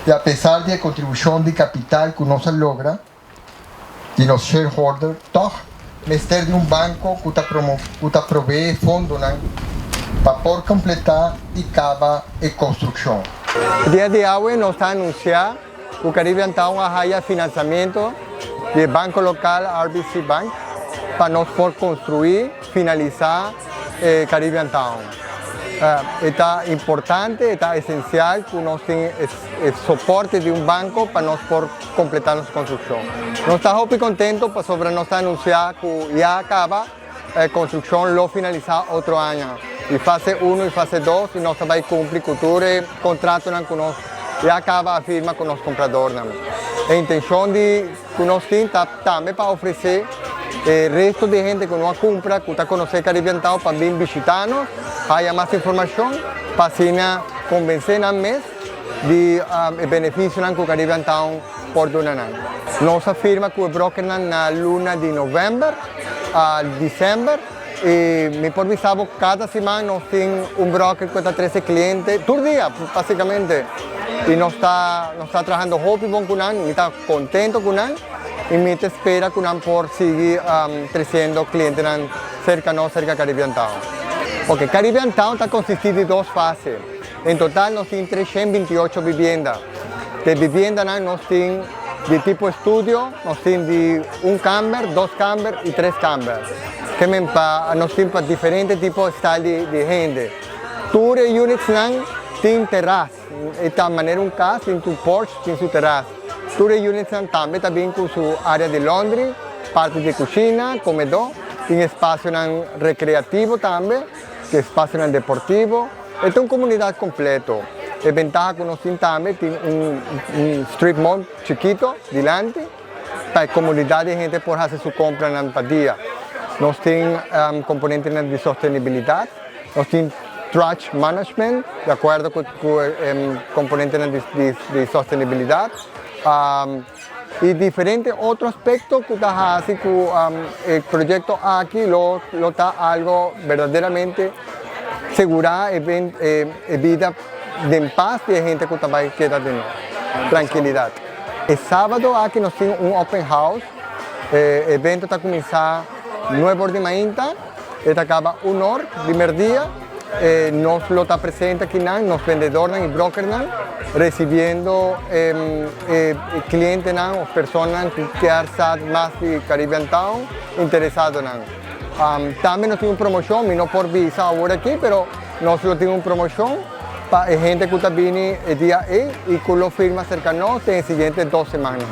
Y a pesar de la contribución de capital que no se logra, de los shareholders, toch, mester de un banco que provee fondos para por completar y acabar la construcción. El día de hoy nos está anunciado que Caribbean Town haya financiamiento del banco local RBC Bank para nos por construir, finalizar Caribbean Town. Está importante, está esencial que nos tenga el soporte de un banco para nos por completar nuestra construcción. Nos estamos muy contentos sobre nos anunciar que ya acaba la construcción, lo finalizar otro año. Y fase 1 y fase 2, y nos va a cumplir con el contrato que nos ya acaba a firma con los compradores. La intención de que nos tiene también para ofrecer el resto de gente que no compra, que está conociendo Caribbean Town para venir visitarnos, haya más información, para así convencer al mes de beneficio que Caribbean Town por donar. Nos afirma que el broker en la luna de noviembre a diciembre. Y me por visavo cada semana nos tiene un broker que está 13 clientes, todo el día básicamente. Y nos está trabajando muy bien con él, y está contento con él. Y me espera que él por seguir creciendo clientes cerca de Caribbean Town. Porque Caribbean Town está consistido de dos fases. En total nos tiene 328 viviendas. De viviendas nos tiene de tipo estudio, nos tiene de un camper, dos camper y tres campers. Que nos tiene para diferentes tipos de gente. Tour units tienen terraza, de tal manera un caso, tiene tu porche, tiene su terraza. Tour units también con su área de laundry, parte de cocina, comedor, tiene espacio recreativo también, que espacio deportivo. Es una comunidad completa. La ventaja que nos también tiene un strip mall chiquito delante, para la comunidad de gente por hacer su compra en el día. Nos tiene componentes de sostenibilidad, nos tiene trash management, de acuerdo con componentes de sostenibilidad, y diferentes otros aspectos que hace que el proyecto aquí lo está algo verdaderamente segura y vida de paz de gente que también queda de tranquilidad. El sábado aquí nos tiene un open house, el evento está comenzando 9 de mañana, esta acaba 1 hora, primer día, nos lo está presente aquí, los vendedores y brokers, recibiendo clientes o personas que quieren saber más de Caribbean Town, interesados. También nos tiene una promoción, no por visa ahora aquí, pero nos lo tiene una promoción para gente que viene el día y que lo firma cerca de nosotros en las siguientes 2 semanas.